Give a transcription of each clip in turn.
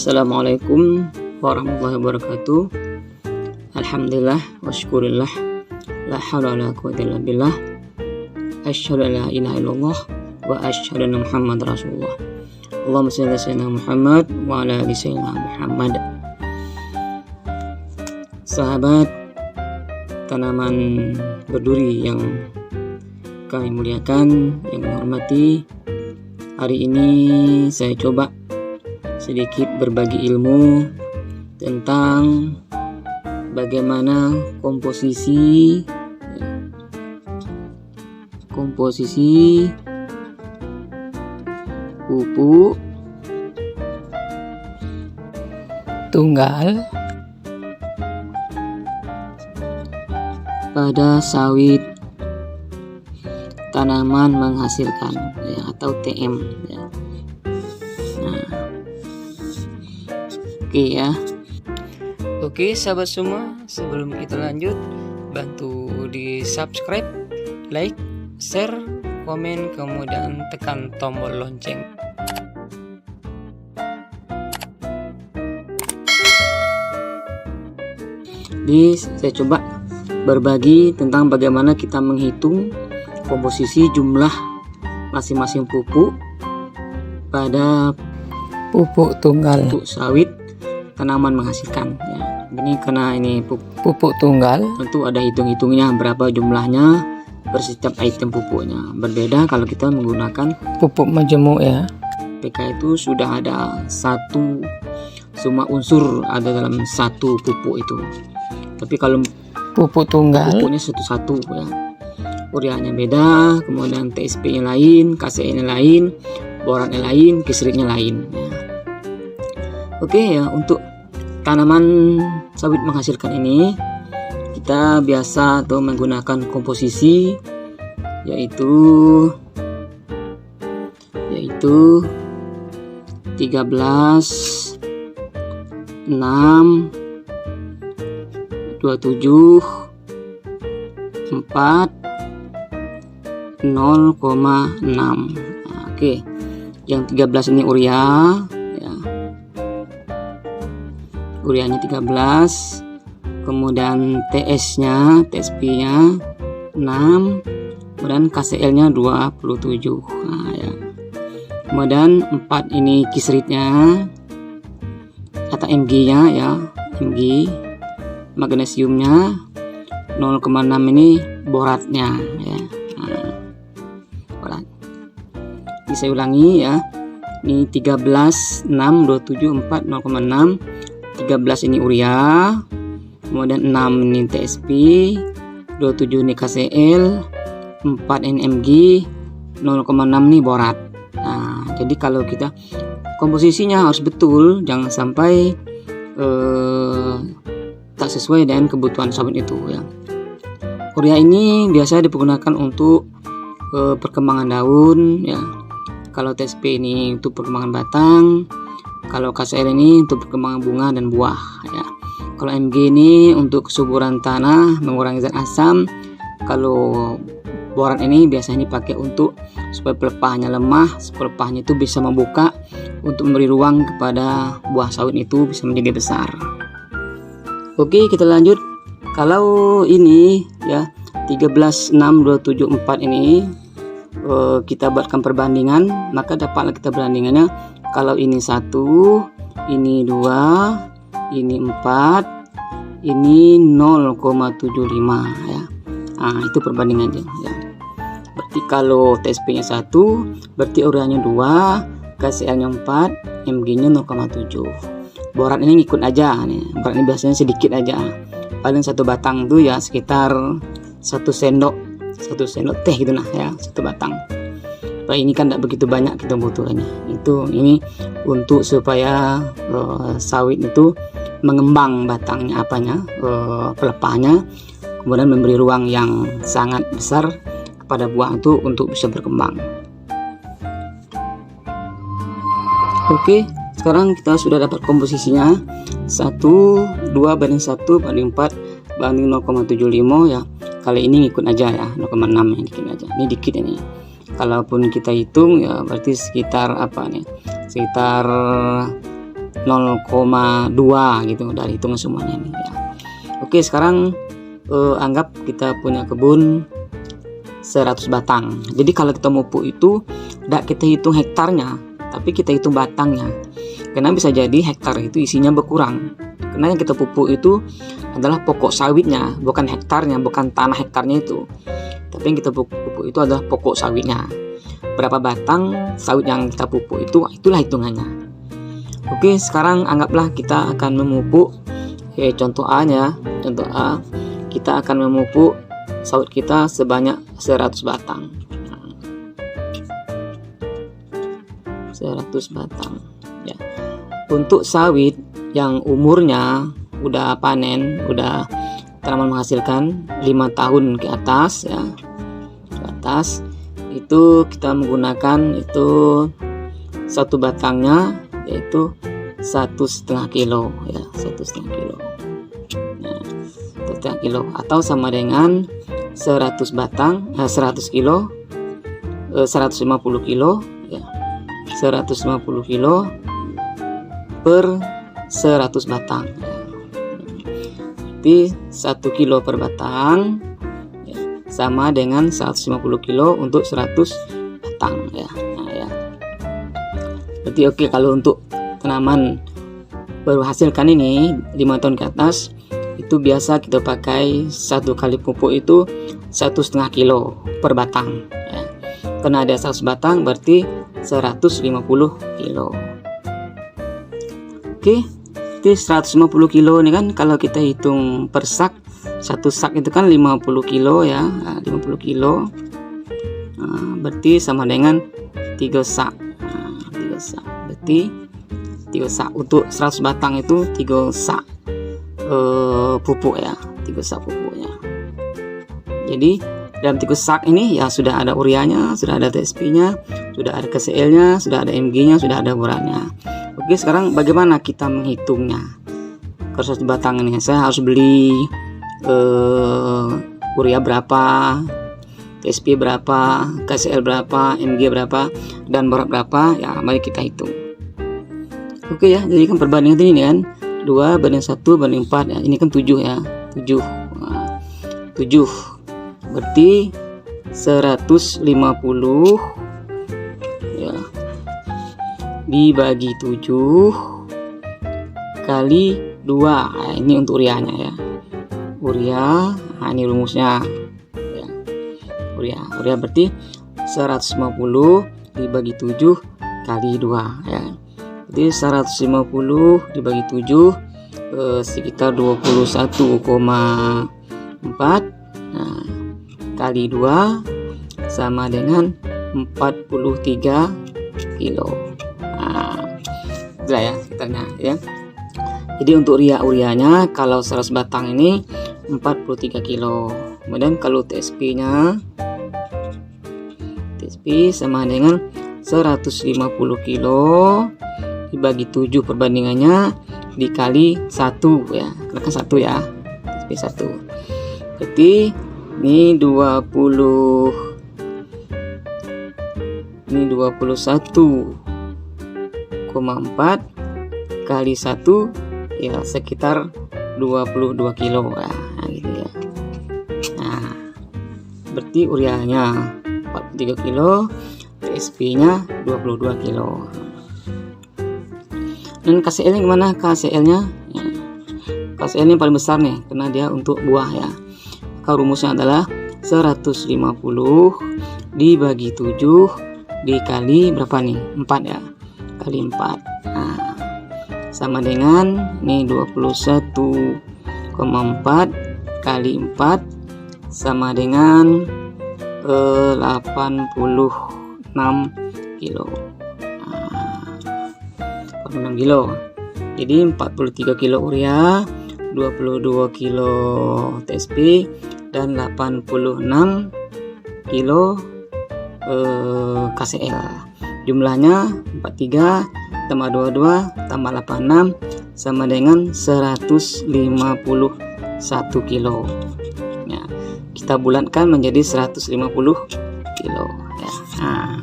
Assalamualaikum warahmatullahi wabarakatuh. Alhamdulillah wa syukurillah, la haula wala quwwata illa billah. Asyhadu an la ilaha illallah wa asyhadu anna Muhammadar Rasulullah. Allahumma shalli ala sayyidina Muhammad wa ala ali sayyidina Muhammad. Sahabat tanaman berduri yang kami muliakan, yang menghormati, hari ini saya coba sedikit berbagi ilmu tentang bagaimana komposisi pupuk tunggal pada sawit tanaman menghasilkan, ya, atau TM, ya. Oke ya. Oke sahabat semua, sebelum kita lanjut, bantu di subscribe, like, share, komen, kemudian tekan tombol lonceng. Jadi saya coba berbagi tentang bagaimana kita menghitung komposisi jumlah masing-masing pupuk pada pupuk tunggal, pupuk sawit tanaman menghasilkan, ya. Ini karena ini pupuk tunggal, tentu ada hitung-hitungnya berapa jumlahnya per setiap item pupuknya. Berbeda kalau kita menggunakan pupuk majemuk, ya. PK itu sudah ada satu, semua unsur ada dalam satu pupuk itu. Tapi kalau pupuk tunggal, pupuknya satu-satu, ya. Ureanya beda, kemudian TSP-nya lain, KCE-nya lain, borannya lain, kisritnya lain, ya. Oke ya, untuk tanaman sawit menghasilkan ini kita biasa tuh menggunakan komposisi yaitu 13 6 27 4 0,6. Oke, yang 13 ini urea, ya. Ureanya 13, kemudian TSP-nya 6, kemudian KCl-nya 27. Nah, ya. Kemudian 4 ini kisritnya atau Mg-nya, ya, Mg. Magnesiumnya 0,6 ini boratnya, ya. Saya ulangi, ya. Ini 13 6 27 4 0,6. 13 ini urea, kemudian 6 ini TSP, 27 ini KCl, 4 ini Mg, 0,6 ini borat. Nah, jadi kalau kita komposisinya harus betul, jangan sampai tak sesuai dengan kebutuhan sawit itu, ya. Urea ini biasa dipergunakan untuk perkembangan daun, ya. Kalau TSP ini untuk perkembangan batang, kalau KCl ini untuk perkembangan bunga dan buah, ya. Kalau Mg ini untuk kesuburan tanah, mengurangi zat asam. Kalau borat ini biasanya dipakai untuk supaya pelepahnya lemah, supaya pelepahnya itu bisa membuka untuk memberi ruang kepada buah sawit itu bisa menjadi besar. Oke, kita lanjut. Kalau ini, ya, 13 6 27 4 ini kita buatkan perbandingan, maka dapatlah kita perbandingannya. Kalau ini 1, ini 2, ini 4, ini 0,75, ya. Nah, itu perbandingannya, ya. Berarti kalau TSP-nya 1, berarti ureanya 2, KCl-nya 4, Mg-nya 0,7. Borat ini ngikut aja nih. Borat ini biasanya sedikit aja. Paling satu batang tuh ya sekitar 1 sendok teh gitu, nah, ya, satu batang. Nah, ini kan tidak begitu banyak kita butuhnya. Ini untuk supaya sawit itu mengembang batangnya, pelepahnya, kemudian memberi ruang yang sangat besar kepada buah itu untuk bisa berkembang. Oke, sekarang kita sudah dapat komposisinya 1, 2 banding 1 banding 4 banding 0,75, ya. Kali ini ngikut aja, ya, 0,6 ya, dikit aja. Ini dikit ini. Kalaupun kita hitung, ya berarti sekitar apa nih? Sekitar 0,2 gitu dari hitungan semuanya ini ya. Oke, sekarang anggap kita punya kebun 100 batang. Jadi kalau kita pupuk itu tidak kita hitung hektarnya, tapi kita hitung batangnya. Karena bisa jadi hektar itu isinya berkurang. Karena yang kita pupuk itu adalah pokok sawitnya, bukan hektarnya, bukan tanah hektarnya itu. Tapi yang kita pupuk itu adalah pokok sawitnya. Berapa batang sawit yang kita pupuk itulah hitungannya. Oke, sekarang anggaplah kita akan memupuk contoh A nya. Contoh A, kita akan memupuk sawit kita sebanyak 100 batang. 100 batang ya. Untuk sawit yang umurnya udah panen, udah tanaman menghasilkan 5 tahun ke atas ya, ke atas itu kita menggunakan itu satu batangnya yaitu 1,5 kilo ya, 1,5 kilo. Nah, 1,5 kilo atau sama dengan 100 batang 100 kilo 150 kilo ya, 150 kilo per 100 batang ya. Jadi 1 kilo per batang ya, sama dengan 150 kilo untuk 100 batang ya. Nah, ya. Berarti oke, kalau untuk tanaman baru hasilkan ini 5 tahun ke atas itu biasa kita pakai satu kali pupuk itu 1,5 kilo per batang ya. Karena ada 100 batang berarti 150 kilo. Oke, jadi 150 kilo ini kan kalau kita hitung per sak, satu sak itu kan 50 kilo ya, 50 kilo. Nah, berarti sama dengan 3 sak. 3 sak. Berarti 3 sak untuk 100 batang itu 3 sak pupuk ya, 3 sak pupuknya. Jadi dalam 3 sak ini ya sudah ada ureanya, sudah ada TSP-nya, sudah ada KCL-nya, sudah ada MG-nya, sudah ada borannya. Oke, sekarang bagaimana kita menghitungnya? Kalau 100 batang ini saya harus beli urea berapa, TSP berapa, KCL berapa, MG berapa, dan borat berapa ya, mari kita hitung. Oke ya, jadi kan perbandingan ini kan 2 banding 1 banding 4 ya, ini kan 7 ya, 7 nah, 7 berarti 150 ya dibagi 7 kali 2. Nah, ini untuk ureanya ya, urea. Nah, ini rumusnya ya. Urea berarti 150 dibagi 7 kali 2 ya. Jadi 150 dibagi 7 sekitar 21,4. Nah, kali 2 sama dengan 43 kilo. Nah, itulah ya sekitarnya ya. Jadi untuk ureanya kalau 100 batang ini 43 kilo. Kemudian kalau TSP sama dengan 150 kilo dibagi 7 perbandingannya dikali 1 ya. Kenakan 1 ya. TSP 1. Berarti ini 21,4 kali 1 ya sekitar 22 kilo ya, gitu ya. Nah, berarti ureanya 43 kilo, TSP-nya 22 kilo. Dan KCL-nya gimana? KCL-nya ya. KCL ini paling besar nih karena dia untuk buah ya. Kalau rumusnya adalah 150 dibagi 7 dikali berapa nih? 4 ya. Kali 4. Nah, sama dengan ini 21,4 kali 4 sama dengan 86 kilo. Nah, 86 kilo. Jadi 43 kilo urea, 22 kilo TSP dan 86 kilo KCL. Jumlahnya 43 tambah 22 tambah 86 sama dengan 151 kilo ya. Kita bulatkan menjadi 150 kilo ya. Nah,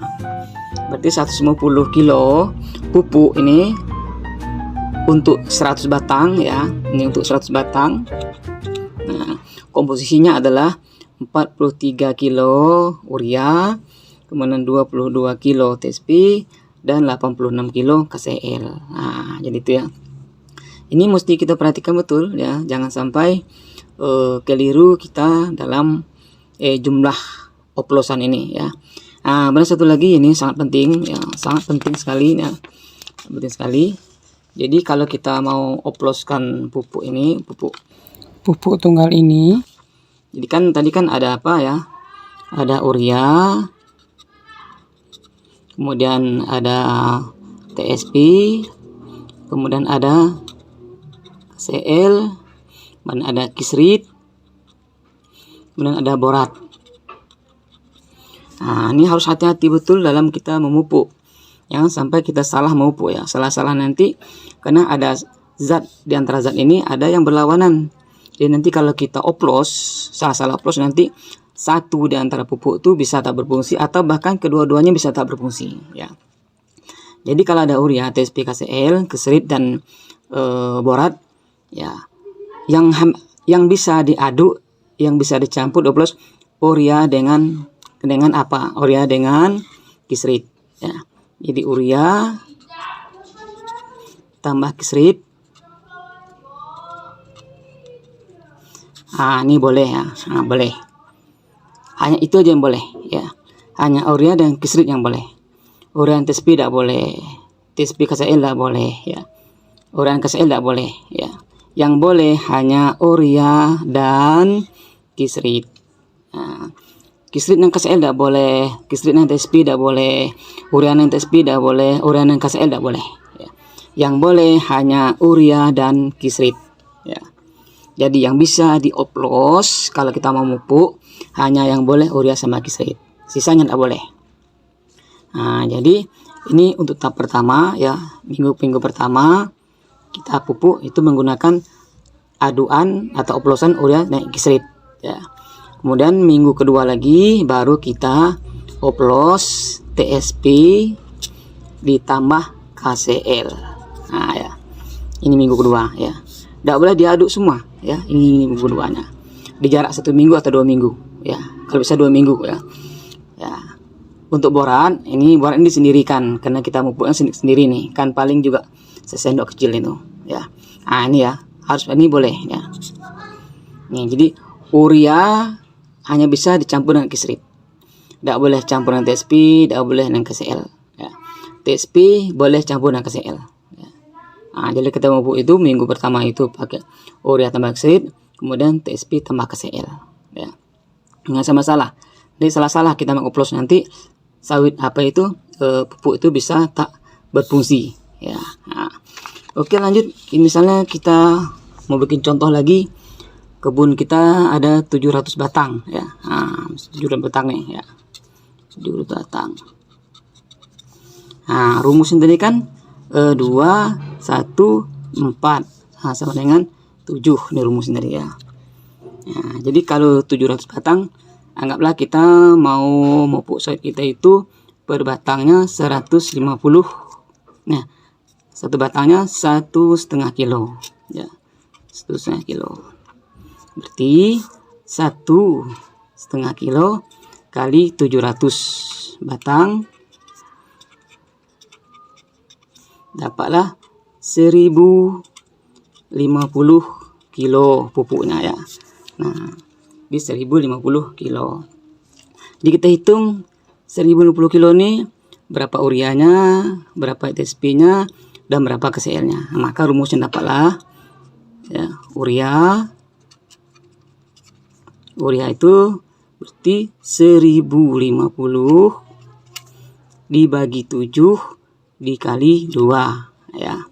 berarti 150 kilo pupuk ini untuk 100 batang ya. Ini untuk 100 batang. Nah, komposisinya adalah 43 kilo urea, kemudian 22 kilo TSP dan 86 kilo KCl. Nah, jadi itu ya. Ini mesti kita perhatikan betul ya, jangan sampai keliru kita dalam jumlah oplosan ini ya. Nah, benar satu lagi ini sangat penting ya, sangat penting sekali ya. Penting sekali. Jadi kalau kita mau oploskan pupuk ini, pupuk tunggal ini, jadi kan tadi kan ada apa ya? Ada urea, kemudian ada TSP, kemudian ada KCl, dan ada kisrit, kemudian ada borat. Nah, ini harus hati-hati betul dalam kita memupuk. Jangan sampai kita salah memupuk ya. Salah-salah nanti karena ada zat di antara zat ini ada yang berlawanan. Jadi nanti kalau kita oplos, salah-salah oplos nanti satu di antara pupuk itu bisa tak berfungsi atau bahkan kedua-duanya bisa tak berfungsi ya. Jadi kalau ada urea, TSP, KCl, kisrit dan borat ya, yang bisa diaduk, yang bisa dicampur oplos urea dengan apa? Urea dengan kisrit ya. Jadi urea tambah kisrit. Nah, ini boleh ya. Nah, boleh. Hanya itu aja yang boleh ya. Hanya urea dan kisrit yang boleh. Urea dan TSP tidak boleh. TSP KCl tidak boleh ya. Urea dan KCl tidak boleh ya. Yang boleh hanya urea dan kisrit. Nah, kisrit dan KCl tidak boleh, kisrit dan TSP tidak boleh, urea dan TSP tidak boleh, urea dan KCl tidak boleh. Ya. Yang boleh hanya urea dan kisrit. Ya. Jadi yang bisa dioplos kalau kita mau pupuk hanya yang boleh urea sama kisrit. Sisanya tidak boleh. Nah, jadi ini untuk tahap pertama ya, minggu pertama kita pupuk itu menggunakan aduan atau oplosan urea dan kisrit ya. Kemudian minggu kedua lagi baru kita oplos TSP ditambah KCl. Nah ya, ini minggu kedua ya. Tidak boleh diaduk semua ya. Ini minggu keduanya. Di jarak 1 minggu atau 2 minggu ya. Kalau bisa 2 minggu ya. Ya. Untuk borat ini disendirikan karena kita pupuknya sendiri nih. Kan paling juga sesendok kecil itu ya. Nah ini ya, harus ini boleh ya. Nih, jadi urea hanya bisa dicampur dengan kisrit. Tidak boleh campur dengan TSP, tidak boleh dengan KCl ya. TSP boleh campur dengan KCl ya. Nah, jadi kita pupuk itu minggu pertama itu pakai urea tambah kisrit, kemudian TSP tambah KCl ya. Nggak sama salah. Jadi salah-salah kita mengoplos nanti sawit apa itu pupuk itu bisa tak berfungsi ya. Nah, oke lanjut. Ini misalnya kita mau bikin contoh lagi. Kebun kita ada 700 batang ya. Nah, 700 batang nih ya. 700 batang. Nah, rumusnya tadi kan 2 1 4. Nah, sama dengan 7 nih rumusnya tadi ya. Nah, jadi kalau 700 batang, anggaplah kita mau pupuk sawit kita itu per batangnya 150. Nah, satu batangnya 1,5 kilo ya. 1,5 kilo. Berarti 1,5 kilo kali 700 batang dapatlah 1050 kilo pupuknya ya. Nah, di 1050 kilo. Jadi kita hitung 1050 kilo ini berapa ureanya, berapa TSP-nya, dan berapa KCl-nya. Nah, maka rumusnya dapatlah ya, urea itu berarti 1050 dibagi 7 dikali 2 ya.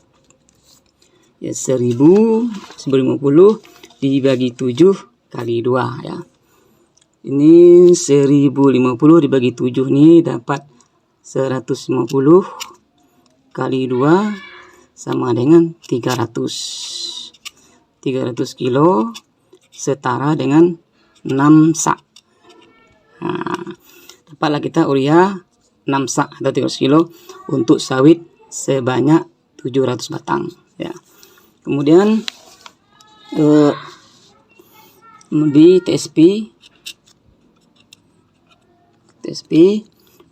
Ya 1050 dibagi 7 kali 2 ya. Ini 1050 dibagi 7 nih dapat 150 kali 2 sama dengan 300 kilo setara dengan 6 sak. Nah, dapatlah kita urea 6 sak atau 300 kilo untuk sawit sebanyak 700 batang ya. Kemudian di TSP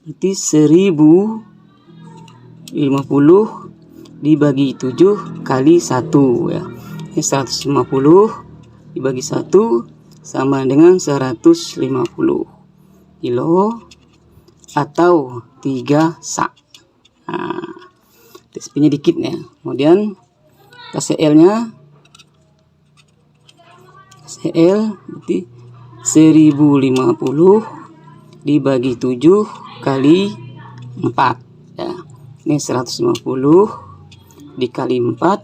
berarti 1050 dibagi 7 kali 1 ya. Ini 150 dibagi 1 sama dengan 150 kilo atau 3 sak. Nah, TSP-nya dikit ya. Kemudian KCL-nya berarti 1050 dibagi 7 kali 4 ya. Ini 150 dikali 4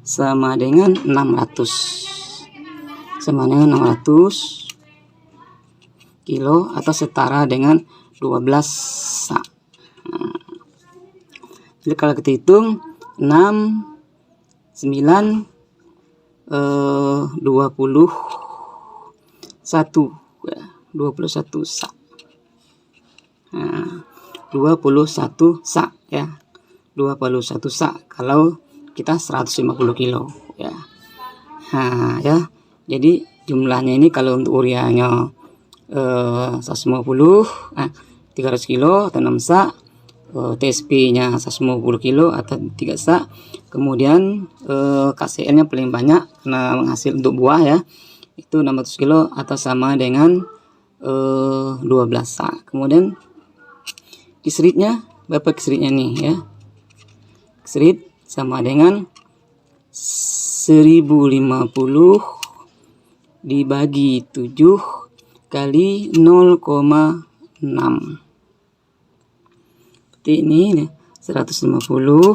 sama dengan 600 kilo atau setara dengan 12 sak. Nah, jadi kalau kita hitung 6 9 21 ya, 21 sak. Nah, 21 sak ya. 21 sak kalau kita 150 kilo ya. Nah, ya. Jadi jumlahnya ini kalau untuk ureanya 150 300 kilo atau 6 sak, TSP-nya 150 kilo atau 3 sak. Kemudian KCL-nya paling banyak karena menghasil untuk buah ya, itu 600 kilo atau sama dengan 12 sak. Kemudian kisritnya, berapa kisritnya nih ya? Kisrit sama dengan 1050 dibagi 7 kali 0,6. Seperti ini nih, 150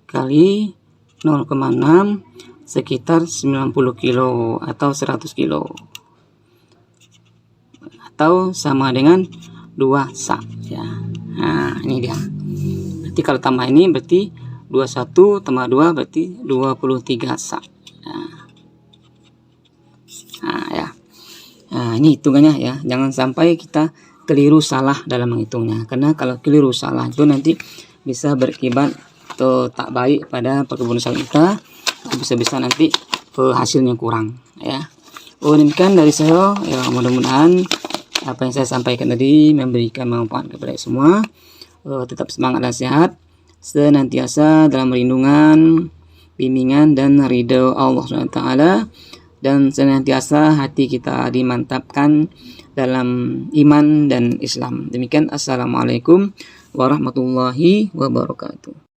kali 0,6 sekitar 90 kilo atau 100 kilo atau sama dengan 2 sak ya. Nah, ini dia. Berarti kalau tambah ini berarti 21 tambah 2 berarti 23 sak. Nah ya. Nah, ini hitungannya ya. Jangan sampai kita keliru salah dalam menghitungnya. Karena kalau keliru salah itu nanti bisa berakibat atau tak baik pada perkebunan sawit kita. Bisa-bisa nanti hasilnya kurang ya. Demikian dari saya ya, mudah-mudahan apa yang saya sampaikan tadi memberikan manfaat kepada semua. Tetap semangat dan sehat, senantiasa dalam perlindungan, bimbingan dan ridho Allah SWT, dan senantiasa hati kita dimantapkan dalam iman dan Islam. Demikian, assalamualaikum warahmatullahi wabarakatuh.